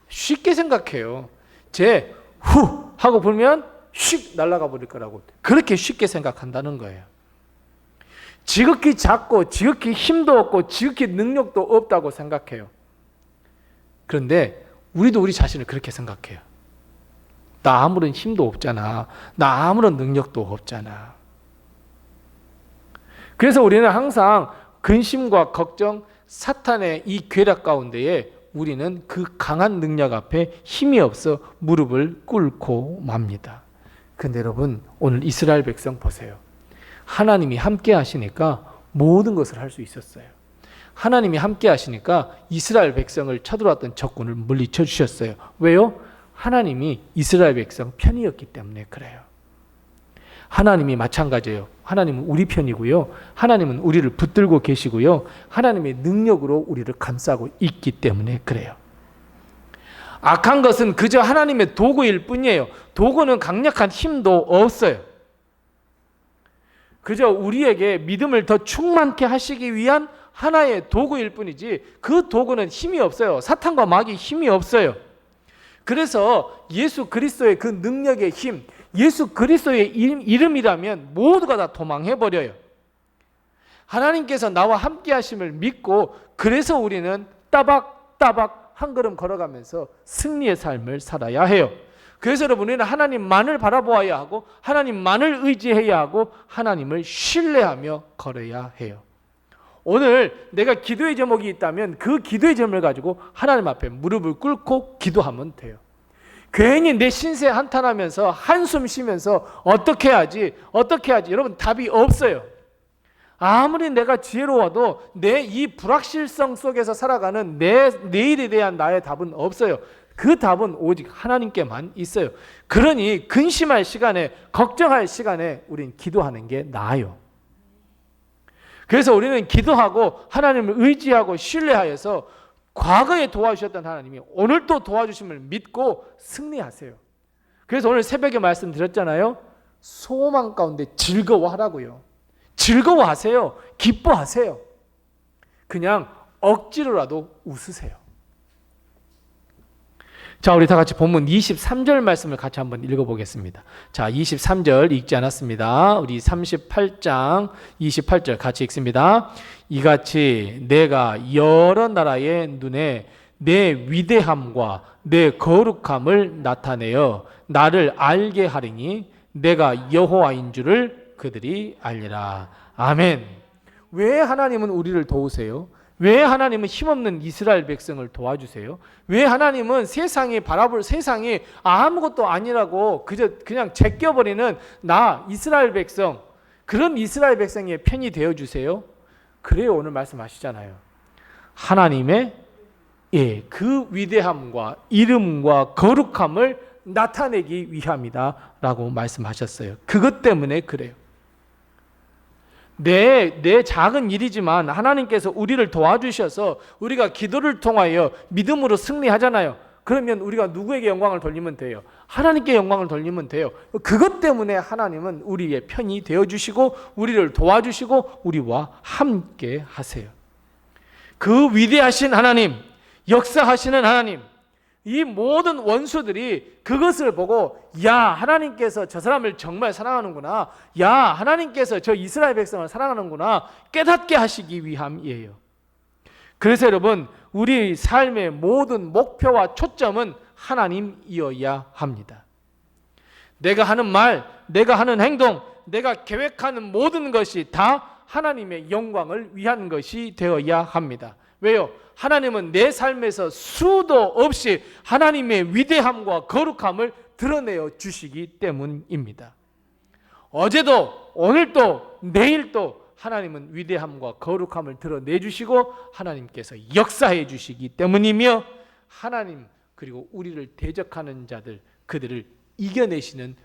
쉽게 생각해요. 쟤 후 하고 불면 휙 날아가 버릴 거라고, 그렇게 쉽게 생각한다는 거예요. 지극히 작고 지극히 힘도 없고 지극히 능력도 없다고 생각해요. 그런데 우리도 우리 자신을 그렇게 생각해요. 나 아무런 힘도 없잖아. 나 아무런 능력도 없잖아. 그래서 우리는 항상 근심과 걱정, 사탄의 이 괴력 가운데에 우리는 그 강한 능력 앞에 힘이 없어 무릎을 꿇고 맙니다. 근데 여러분, 오늘 이스라엘 백성 보세요. 하나님이 함께 하시니까 모든 것을 할 수 있었어요. 하나님이 함께 하시니까 이스라엘 백성을 쳐들어왔던 적군을 물리쳐 주셨어요. 왜요? 하나님이 이스라엘 백성 편이었기 때문에 그래요. 하나님이 마찬가지예요. 하나님은 우리 편이고요. 하나님은 우리를 붙들고 계시고요. 하나님의 능력으로 우리를 감싸고 있기 때문에 그래요. 악한 것은 그저 하나님의 도구일 뿐이에요. 도구는 강력한 힘도 없어요. 그저 우리에게 믿음을 더 충만케 하시기 위한 하나의 도구일 뿐이지 그 도구는 힘이 없어요. 사탄과 마귀 힘이 없어요. 그래서 예수 그리스도의 그 능력의 힘, 예수 그리스도의 이름이라면 모두가 다 도망해버려요. 하나님께서 나와 함께 하심을 믿고 그래서 우리는 따박따박 한 걸음 걸어가면서 승리의 삶을 살아야 해요. 그래서 여러분, 우리는 하나님만을 바라보아야 하고 하나님만을 의지해야 하고 하나님을 신뢰하며 걸어야 해요. 오늘 내가 기도의 제목이 있다면 그 기도의 제목을 가지고 하나님 앞에 무릎을 꿇고 기도하면 돼요. 괜히 내 신세 한탄하면서 한숨 쉬면서 어떻게 해야지 여러분, 답이 없어요. 아무리 내가 지혜로워도 내 이 불확실성 속에서 살아가는 내일에 대한 나의 답은 없어요. 그 답은 오직 하나님께만 있어요. 그러니 근심할 시간에, 걱정할 시간에 우린 기도하는 게 나아요. 그래서 우리는 기도하고 하나님을 의지하고 신뢰하여서 과거에 도와주셨던 하나님이 오늘 또 도와주심을 믿고 승리하세요. 그래서 오늘 새벽에 말씀드렸잖아요. 소망 가운데 즐거워하라고요. 즐거워하세요. 기뻐하세요. 그냥 억지로라도 웃으세요. 자, 우리 다 같이 본문 23절 말씀을 같이 한번 읽어보겠습니다. 자, 23절 읽지 않았습니다. 우리 38장 28절 같이 읽습니다. 이같이 내가 여러 나라의 눈에 내 위대함과 내 거룩함을 나타내어 나를 알게 하리니 내가 여호와인 줄을 그들이 알리라. 아멘. 왜 하나님은 우리를 도우세요? 왜 하나님은 힘없는 이스라엘 백성을 도와주세요? 왜 하나님은 세상이 바라볼 세상이 아무것도 아니라고 그냥 제껴버리는 나 이스라엘 백성, 그런 이스라엘 백성의 편이 되어주세요? 그래요. 오늘 말씀하시잖아요. 하나님의 그 위대함과 이름과 거룩함을 나타내기 위함이다 라고 말씀하셨어요. 그것 때문에 그래요. 내 작은 일이지만 하나님께서 우리를 도와주셔서 우리가 기도를 통하여 믿음으로 승리하잖아요. 그러면 우리가 누구에게 영광을 돌리면 돼요? 하나님께 영광을 돌리면 돼요. 그것 때문에 하나님은 우리의 편이 되어주시고 우리를 도와주시고 우리와 함께 하세요. 그 위대하신 하나님, 역사하시는 하나님, 이 모든 원수들이 그것을 보고 야, 하나님께서 저 사람을 정말 사랑하는구나, 야, 하나님께서 저 이스라엘 백성을 사랑하는구나 깨닫게 하시기 위함이에요. 그래서 여러분, 우리 삶의 모든 목표와 초점은 하나님이어야 합니다. 내가 하는 말, 내가 하는 행동, 내가 계획하는 모든 것이 다 하나님의 영광을 위한 것이 되어야 합니다. 왜요? 하나님은 내 삶에서 수도 없이 하나님의 위대함과 거룩함을 드러내어 주시기 때문입니다. 어제도 오늘도 내일도 하나님은 위대함과 거룩함을 드러내주시고 하나님께서 역사해 주시기 때문이며 하나님 그리고 우리를 대적하는 자들 그들을 이겨내시는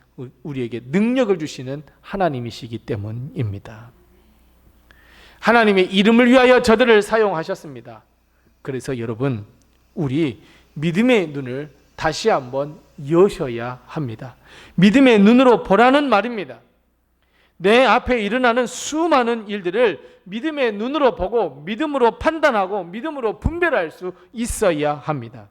우리에게 능력을 주시는 하나님이시기 때문입니다. 하나님의 이름을 위하여 저들을 사용하셨습니다. 그래서 여러분, 우리 믿음의 눈을 다시 한번 여셔야 합니다. 믿음의 눈으로 보라는 말입니다. 내 앞에 일어나는 수많은 일들을 믿음의 눈으로 보고 믿음으로 판단하고 믿음으로 분별할 수 있어야 합니다.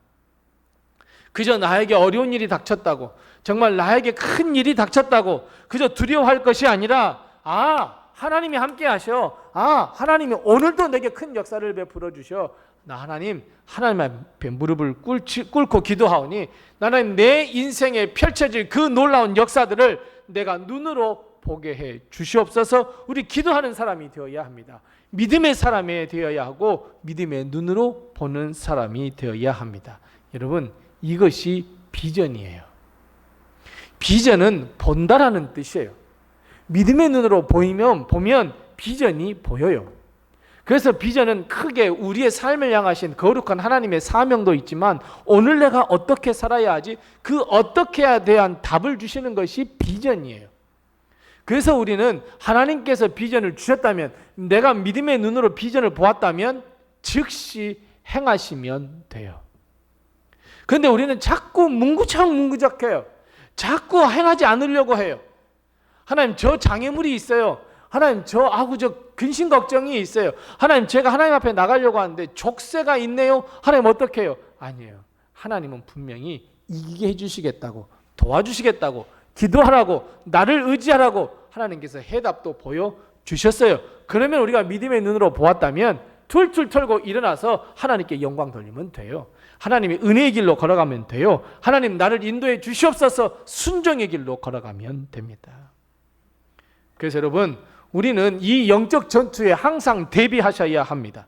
그저 나에게 어려운 일이 닥쳤다고, 정말 나에게 큰 일이 닥쳤다고 그저 두려워할 것이 아니라 하나님이 함께 하셔. 하나님이 오늘도 내게 큰 역사를 베풀어 주셔. 나 하나님 앞에 무릎을 꿇고 기도하오니 나는 내 인생에 펼쳐질 그 놀라운 역사들을 내가 눈으로 보게 해 주시옵소서. 우리 기도하는 사람이 되어야 합니다. 믿음의 사람이 되어야 하고 믿음의 눈으로 보는 사람이 되어야 합니다. 여러분, 이것이 비전이에요. 비전은 본다라는 뜻이에요. 믿음의 눈으로 보면 비전이 보여요. 그래서 비전은 크게 우리의 삶을 향하신 거룩한 하나님의 사명도 있지만 오늘 내가 어떻게 살아야 하지? 그 어떻게에 대한 답을 주시는 것이 비전이에요. 그래서 우리는 하나님께서 비전을 주셨다면, 내가 믿음의 눈으로 비전을 보았다면 즉시 행하시면 돼요. 그런데 우리는 자꾸 뭉구작뭉구작해요. 자꾸 행하지 않으려고 해요. 하나님, 저 장애물이 있어요. 하나님, 저 근심 걱정이 있어요. 하나님, 제가 하나님 앞에 나가려고 하는데 족쇄가 있네요. 하나님, 어떻게 해요? 아니에요. 하나님은 분명히 이기게 해주시겠다고, 도와주시겠다고, 기도하라고, 나를 의지하라고 하나님께서 해답도 보여주셨어요. 그러면 우리가 믿음의 눈으로 보았다면 툴툴 털고 일어나서 하나님께 영광 돌리면 돼요. 하나님의 은혜의 길로 걸어가면 돼요. 하나님, 나를 인도해 주시옵소서 순종의 길로 걸어가면 됩니다. 그래서 여러분, 우리는 이 영적 전투에 항상 대비하셔야 합니다.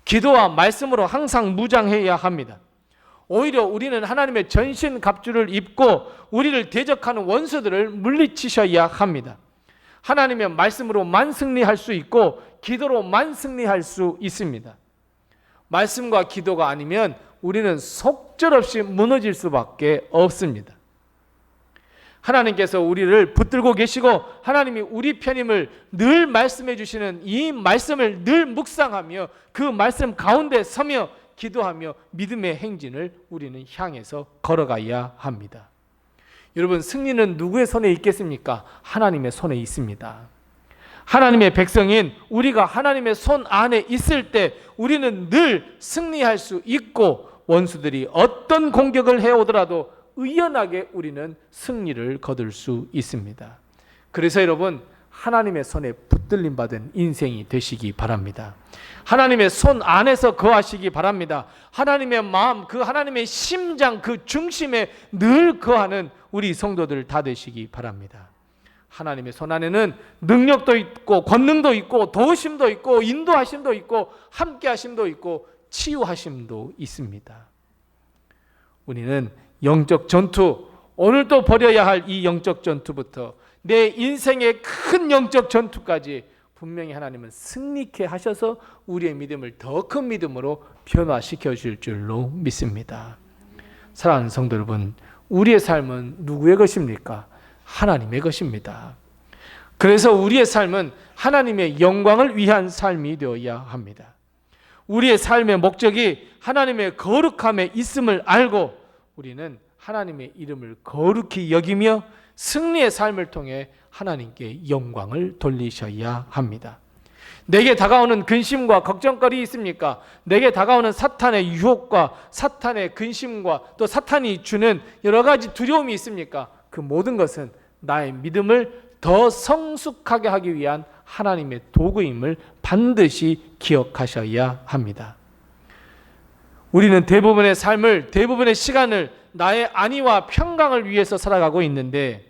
기도와 말씀으로 항상 무장해야 합니다. 오히려 우리는 하나님의 전신갑주를 입고 우리를 대적하는 원수들을 물리치셔야 합니다. 하나님의 말씀으로만 승리할 수 있고 기도로만 승리할 수 있습니다. 말씀과 기도가 아니면 우리는 속절없이 무너질 수밖에 없습니다. 하나님께서 우리를 붙들고 계시고 하나님이 우리 편임을 늘 말씀해 주시는 이 말씀을 늘 묵상하며 그 말씀 가운데 서며 기도하며 믿음의 행진을 우리는 향해서 걸어가야 합니다. 여러분, 승리는 누구의 손에 있겠습니까? 하나님의 손에 있습니다. 하나님의 백성인 우리가 하나님의 손 안에 있을 때 우리는 늘 승리할 수 있고 원수들이 어떤 공격을 해오더라도 의연하게 우리는 승리를 거둘 수 있습니다. 그래서 여러분, 하나님의 손에 붙들림 받은 인생이 되시기 바랍니다. 하나님의 손 안에서 거하시기 바랍니다. 하나님의 마음, 그 하나님의 심장, 그 중심에 늘 거하는 우리 성도들 다 되시기 바랍니다. 하나님의 손 안에는 능력도 있고 권능도 있고 도우심도 있고 인도하심도 있고 함께하심도 있고 치유하심도 있습니다. 우리는 영적 전투, 오늘도 벌여야 할 이 영적 전투부터 내 인생의 큰 영적 전투까지 분명히 하나님은 승리케 하셔서 우리의 믿음을 더 큰 믿음으로 변화시켜 줄 줄로 믿습니다. 사랑하는 성도 여러분, 우리의 삶은 누구의 것입니까? 하나님의 것입니다. 그래서 우리의 삶은 하나님의 영광을 위한 삶이 되어야 합니다. 우리의 삶의 목적이 하나님의 거룩함에 있음을 알고 우리는 하나님의 이름을 거룩히 여기며 승리의 삶을 통해 하나님께 영광을 돌리셔야 합니다. 내게 다가오는 근심과 걱정거리 있습니까? 내게 다가오는 사탄의 유혹과 사탄의 근심과 또 사탄이 주는 여러 가지 두려움이 있습니까? 그 모든 것은 나의 믿음을 더 성숙하게 하기 위한 하나님의 도구임을 반드시 기억하셔야 합니다. 우리는 대부분의 삶을, 대부분의 시간을 나의 안위와 평강을 위해서 살아가고 있는데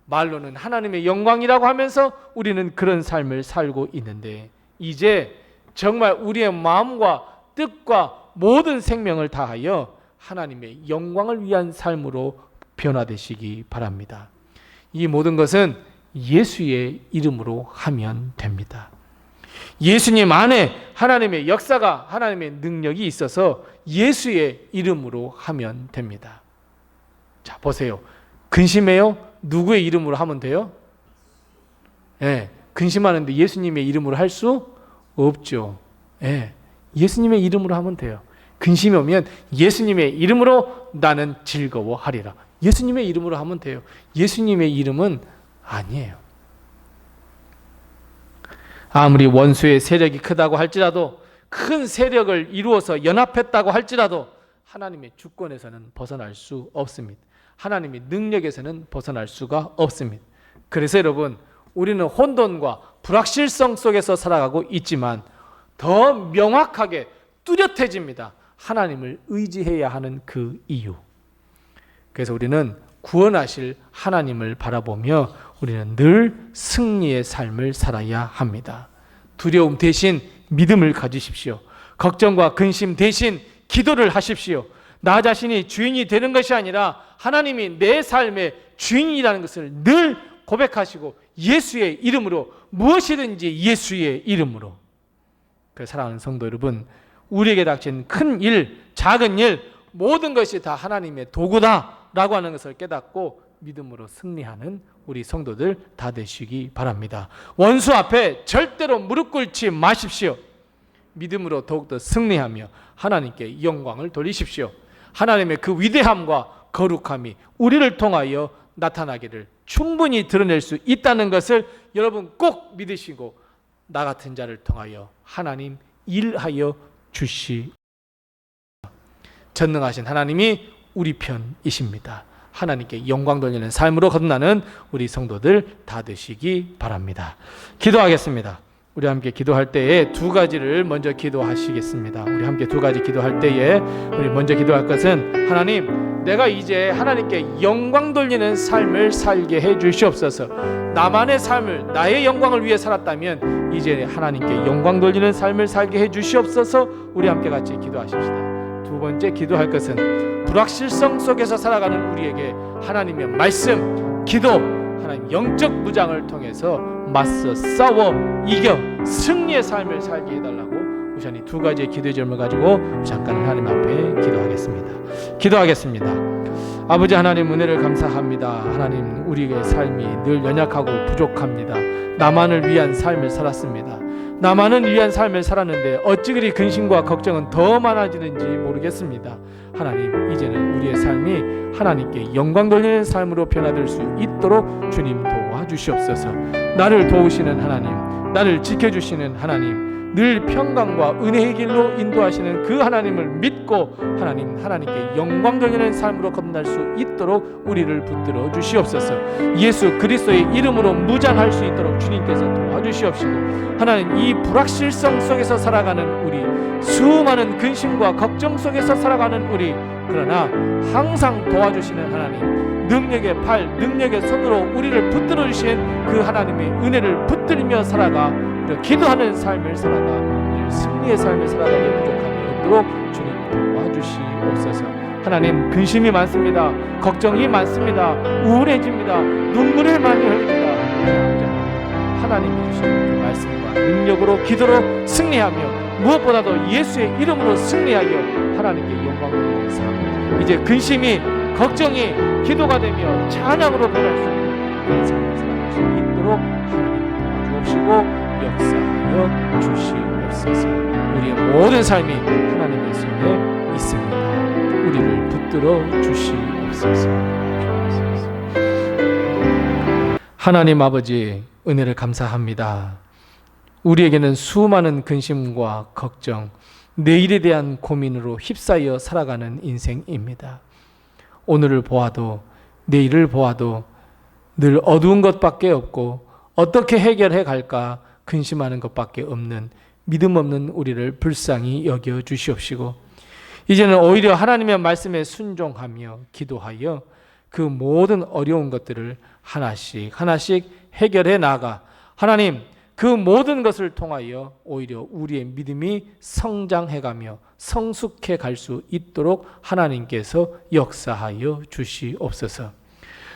말로는 하나님의 영광이라고 하면서 우리는 그런 삶을 살고 있는데 이제 정말 우리의 마음과 뜻과 모든 생명을 다하여 하나님의 영광을 위한 삶으로 변화되시기 바랍니다. 이 모든 것은 예수의 이름으로 하면 됩니다. 예수님 안에 하나님의 역사가, 하나님의 능력이 있어서 예수의 이름으로 하면 됩니다. 자, 보세요. 근심해요? 누구의 이름으로 하면 돼요? 예, 근심하는데 예수님의 이름으로 할 수 없죠. 예, 예수님의 이름으로 하면 돼요. 근심이 오면 예수님의 이름으로 나는 즐거워하리라. 예수님의 이름으로 하면 돼요. 예수님의 이름은 아니에요. 아무리 원수의 세력이 크다고 할지라도, 큰 세력을 이루어서 연합했다고 할지라도 하나님의 주권에서는 벗어날 수 없습니다. 하나님의 능력에서는 벗어날 수가 없습니다. 그래서 여러분, 우리는 혼돈과 불확실성 속에서 살아가고 있지만 더 명확하게 뚜렷해집니다. 하나님을 의지해야 하는 그 이유. 그래서 우리는 구원하실 하나님을 바라보며 우리는 늘 승리의 삶을 살아야 합니다. 두려움 대신 믿음을 가지십시오. 걱정과 근심 대신 기도를 하십시오. 나 자신이 주인이 되는 것이 아니라 하나님이 내 삶의 주인이라는 것을 늘 고백하시고 예수의 이름으로, 무엇이든지 예수의 이름으로. 그 사랑하는 성도 여러분, 우리에게 닥친 큰 일, 작은 일, 모든 것이 다 하나님의 도구다라고 하는 것을 깨닫고 믿음으로 승리하는 우리 성도들 다 되시기 바랍니다. 원수 앞에 절대로 무릎 꿇지 마십시오. 믿음으로 더욱더 승리하며 하나님께 영광을 돌리십시오. 하나님의 그 위대함과 거룩함이 우리를 통하여 나타나기를 충분히 드러낼 수 있다는 것을 여러분 꼭 믿으시고 나 같은 자를 통하여 하나님 일하여 주시. 전능하신 하나님이 우리 편이십니다. 하나님께 영광 돌리는 삶으로 거듭나는 우리 성도들 다 되시기 바랍니다. 기도하겠습니다. 우리 함께 기도할 때에 두 가지를 먼저 기도하시겠습니다. 우리 함께 두 가지 기도할 때에 우리 먼저 기도할 것은 하나님, 내가 이제 하나님께 영광 돌리는 삶을 살게 해 주시옵소서. 나만의 삶을 나의 영광을 위해 살았다면 이제 하나님께 영광 돌리는 삶을 살게 해 주시옵소서. 우리 함께 같이 기도하십시다. 두 번째 기도할 것은 불확실성 속에서 살아가는 우리에게 하나님의 말씀, 기도, 하나님 영적 무장을 통해서 맞서 싸워 이겨 승리의 삶을 살게 해달라고 우선 이 두 가지의 기도의 점을 가지고 잠깐 하나님 앞에 기도하겠습니다. 아버지 하나님, 은혜를 감사합니다. 하나님, 우리의 삶이 늘 연약하고 부족합니다. 나만을 위한 삶을 살았습니다. 나만을 위한 삶을 살았는데 어찌 그리 근심과 걱정은 더 많아지는지 모르겠습니다. 하나님, 이제는 우리의 삶이 하나님께 영광 돌리는 삶으로 변화될 수 있도록 주님 도와주시옵소서. 나를 도우시는 하나님, 나를 지켜주시는 하나님, 늘 평강과 은혜의 길로 인도하시는 그 하나님을 믿고 하나님께 영광 돌리는 삶으로 거듭날 수 있도록 우리를 붙들어 주시옵소서. 예수 그리스도의 이름으로 무장할 수 있도록 주님께서 도와주시옵시고, 하나님, 이 불확실성 속에서 살아가는 우리, 수많은 근심과 걱정 속에서 살아가는 우리, 그러나 항상 도와주시는 하나님, 능력의 팔, 능력의 손으로 우리를 붙들어 주신 그 하나님의 은혜를 붙들며 살아가 기도하는 삶을 살아가 늘 승리의 삶을 살아가게 부족함이 없도록 주님 도와주시옵소서. 하나님, 근심이 많습니다. 걱정이 많습니다. 우울해집니다. 눈물을 많이 흘립니다. 하나님이 주시는 그 말씀과 능력으로 기도로 승리하며 무엇보다도 예수의 이름으로 승리하여 하나님께 영광을 돌리는 삶, 이제 근심이 걱정이 기도가 되며 찬양으로 변할 수 있는 그런 삶을 살아갈 수 있도록 하나님 도와주옵시고 역사하여 주시옵소서. 우리의 모든 삶이 하나님의 손에 있습니다. 우리를 붙들어 주시옵소서. 하나님 아버지, 은혜를 감사합니다. 우리에게는 수많은 근심과 걱정, 내일에 대한 고민으로 휩싸여 살아가는 인생입니다. 오늘을 보아도 내일을 보아도 늘 어두운 것밖에 없고 어떻게 해결해 갈까 근심하는 것밖에 없는 믿음 없는 우리를 불쌍히 여겨 주시옵시고, 이제는 오히려 하나님의 말씀에 순종하며 기도하여 그 모든 어려운 것들을 하나씩 해결해 나가 하나님, 그 모든 것을 통하여 오히려 우리의 믿음이 성장해가며 성숙해 갈 수 있도록 하나님께서 역사하여 주시옵소서.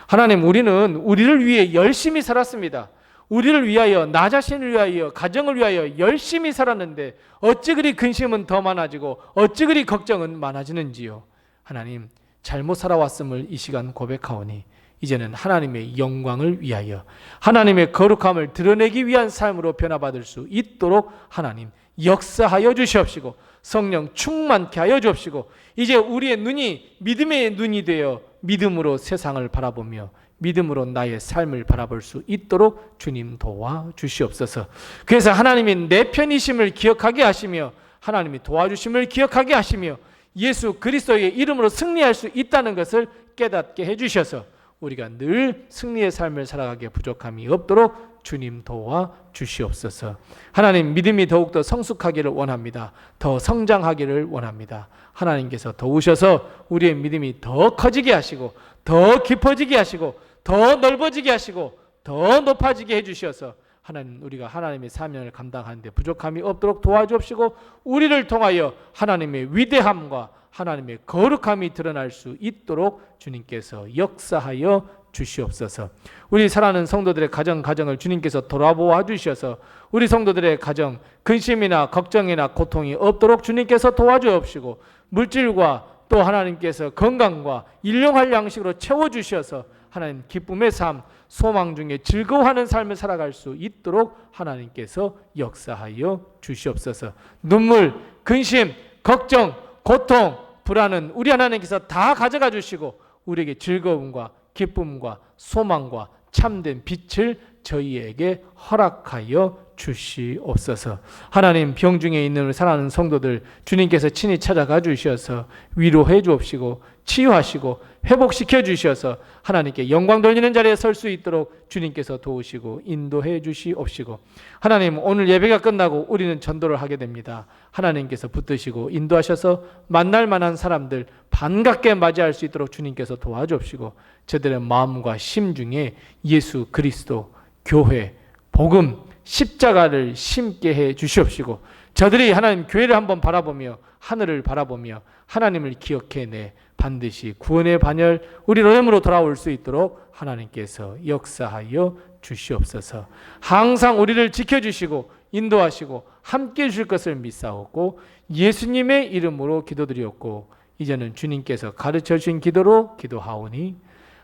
하나님, 우리는 우리를 위해 열심히 살았습니다. 우리를 위하여, 나 자신을 위하여, 가정을 위하여 열심히 살았는데 어찌 그리 근심은 더 많아지고 어찌 그리 걱정은 많아지는지요. 하나님, 잘못 살아왔음을 이 시간 고백하오니 이제는 하나님의 영광을 위하여 하나님의 거룩함을 드러내기 위한 삶으로 변화받을 수 있도록 하나님 역사하여 주시옵시고, 성령 충만케 하여 주옵시고, 이제 우리의 눈이 믿음의 눈이 되어 믿음으로 세상을 바라보며 믿음으로 나의 삶을 바라볼 수 있도록 주님 도와주시옵소서. 그래서 하나님이 내 편이심을 기억하게 하시며 하나님이 도와주심을 기억하게 하시며 예수 그리스도의 이름으로 승리할 수 있다는 것을 깨닫게 해주셔서 우리가 늘 승리의 삶을 살아가기에 부족함이 없도록 주님 도와주시옵소서. 하나님, 믿음이 더욱더 성숙하기를 원합니다. 더 성장하기를 원합니다. 하나님께서 도우셔서 우리의 믿음이 더 커지게 하시고 더 깊어지게 하시고 더 넓어지게 하시고 더 높아지게 해주셔서 하나님, 우리가 하나님의 사명을 감당하는데 부족함이 없도록 도와주옵시고, 우리를 통하여 하나님의 위대함과 하나님의 거룩함이 드러날 수 있도록 주님께서 역사하여 주시옵소서. 우리 사랑하는 성도들의 가정을 주님께서 돌아보아 주셔서 우리 성도들의 가정 근심이나 걱정이나 고통이 없도록 주님께서 도와주옵시고, 물질과 또 하나님께서 건강과 일용할 양식으로 채워주셔서 하나님 기쁨의 삶, 소망 중에 즐거워하는 삶을 살아갈 수 있도록 하나님께서 역사하여 주시옵소서. 눈물, 근심, 걱정, 고통, 불안은 우리 하나님께서 다 가져가 주시고 우리에게 즐거움과 기쁨과 소망과 참된 빛을 저희에게 허락하여 주시옵소서. 하나님, 병중에 있는 사랑하는 성도들 주님께서 친히 찾아가 주셔서 위로해 주옵시고 치유하시고 회복시켜 주셔서 하나님께 영광 돌리는 자리에 설 수 있도록 주님께서 도우시고 인도해 주시옵시고, 하나님, 오늘 예배가 끝나고 우리는 전도를 하게 됩니다. 하나님께서 붙드시고 인도하셔서 만날 만한 사람들 반갑게 맞이할 수 있도록 주님께서 도와주옵시고, 저들의 마음과 심중에 예수 그리스도, 교회, 복음, 십자가를 심게 해 주시옵시고, 저들이 하나님 교회를 한번 바라보며 하늘을 바라보며 하나님을 기억해내 반드시 구원의 반열 우리 로렘으로 돌아올 수 있도록 하나님께서 역사하여 주시옵소서. 항상 우리를 지켜주시고 인도하시고 함께 해주실 것을 믿사오고 예수님의 이름으로 기도드리옵고, 이제는 주님께서 가르쳐 주신 기도로 기도하오니,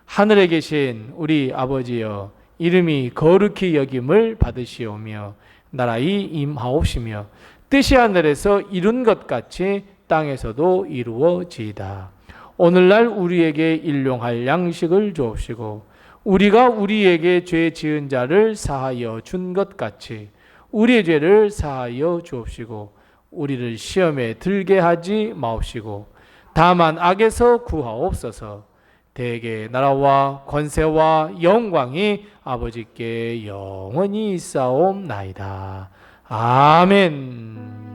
하늘에 계신 우리 아버지여, 이름이 거룩히 여김을 받으시오며 나라의 임하옵시며 뜻이 하늘에서 이룬 것 같이 땅에서도 이루어지이다. 오늘날 우리에게 일용할 양식을 주옵시고 우리가 우리에게 죄 지은 자를 사하여 준 것 같이 우리의 죄를 사하여 주옵시고 우리를 시험에 들게 하지 마옵시고 다만 악에서 구하옵소서. 대개 나라와 권세와 영광이 아버지께 영원히 있사옵나이다. 아멘.